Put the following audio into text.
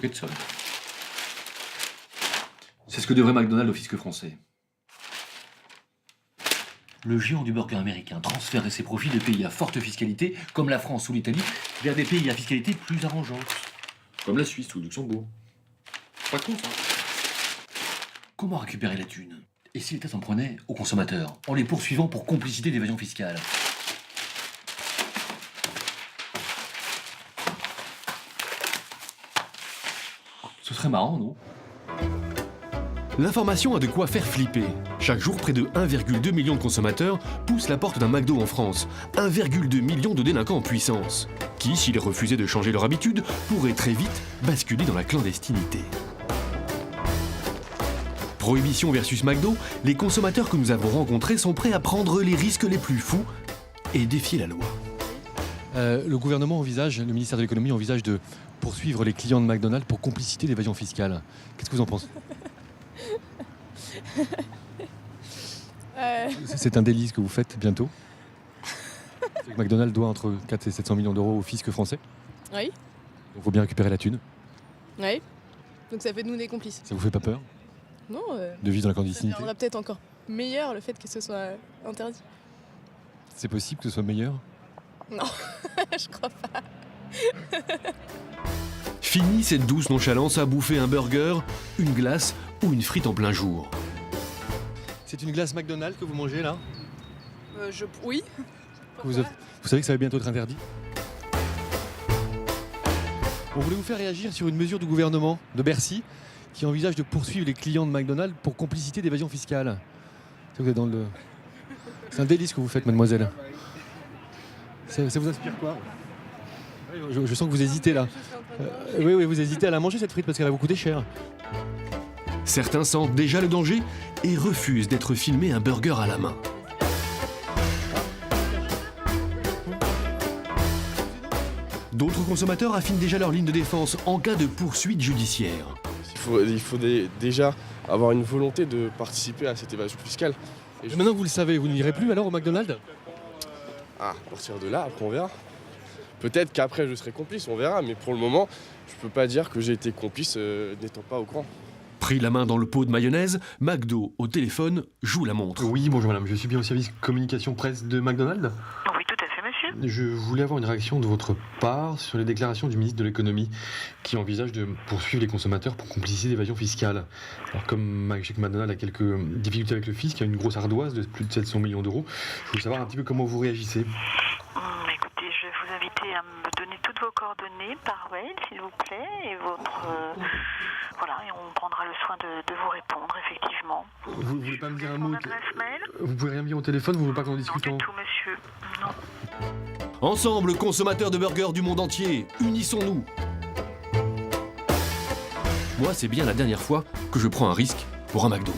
ketchup. C'est ce que devrait McDonald's au fisc français. Le géant du burger américain transférait ses profits de pays à forte fiscalité, comme la France ou l'Italie, vers des pays à fiscalité plus arrangeante, comme la Suisse ou le Luxembourg. Pas con, ça. Comment récupérer la thune? Et si l'État s'en prenait aux consommateurs, en les poursuivant pour complicité d'évasion fiscale? Ce serait marrant, non? L'information a de quoi faire flipper. Chaque jour, près de 1,2 million de consommateurs poussent la porte d'un McDo en France. 1,2 million de délinquants en puissance, qui, s'ils refusaient de changer leur habitude, pourraient très vite basculer dans la clandestinité. Prohibition versus McDo, les consommateurs que nous avons rencontrés sont prêts à prendre les risques les plus fous et défier la loi. Le gouvernement envisage, le ministère de l'économie envisage de poursuivre les clients de McDonald's pour complicité d'évasion fiscale. Qu'est-ce que vous en pensez? C'est un délit ce que vous faites bientôt. McDonald's doit entre 4 et 700 millions d'euros au fisc français. Oui. Donc il faut bien récupérer la thune. Oui. Donc ça fait de nous des complices. Ça vous fait pas peur Non. de vivre dans la Ça clandestinité? rendra peut-être encore meilleur le fait que ce soit interdit. C'est possible que ce soit meilleur? Non, je crois pas. Fini cette douce nonchalance à bouffer un burger, une glace ou une frite en plein jour. C'est une glace McDonald's que vous mangez là? Oui. Vous savez que ça va bientôt être interdit? On voulait vous faire réagir sur une mesure du gouvernement de Bercy qui envisage de poursuivre les clients de McDonald's pour complicité d'évasion fiscale. Ça, vous êtes dans le... C'est un délit ce que vous faites, mademoiselle. Ça vous inspire quoi? Je sens que vous hésitez là. Oui, vous hésitez à la manger cette frite parce qu'elle va vous coûter cher. Certains sentent déjà le danger et refusent d'être filmés un burger à la main. D'autres consommateurs affinent déjà leur ligne de défense en cas de poursuite judiciaire. Il faut déjà avoir une volonté de participer à cette évasion fiscale. Et Maintenant que vous le savez, vous n'irez plus alors au McDonald's? à partir de là, après on verra. Peut-être qu'après je serai complice, on verra, mais pour le moment, je peux pas dire que j'ai été complice n'étant pas au courant. Pris la main dans le pot de mayonnaise, McDo, au téléphone, joue la montre. Oui, bonjour madame, je suis bien au service communication presse de McDonald's. Oui, tout à fait, monsieur. Je voulais avoir une réaction de votre part sur les déclarations du ministre de l'économie qui envisage de poursuivre les consommateurs pour complicité d'évasion fiscale. Alors comme je sais que McDonald's a quelques difficultés avec le fisc, il y a une grosse ardoise de plus de 700 millions d'euros, je voulais savoir un petit peu comment vous réagissez. Écoutez, je vais vous inviter à me donner toutes vos coordonnées par mail, s'il vous plaît, et votre... Voilà, et on prendra le soin de vous répondre, effectivement. Vous voulez pas me dire un mot Mon adresse mail? Vous pouvez rien me dire au téléphone, vous voulez pas qu'on en Non, discute du tout, monsieur. Non. Ensemble, consommateurs de burgers du monde entier, unissons-nous. Moi, c'est bien la dernière fois que je prends un risque pour un McDo.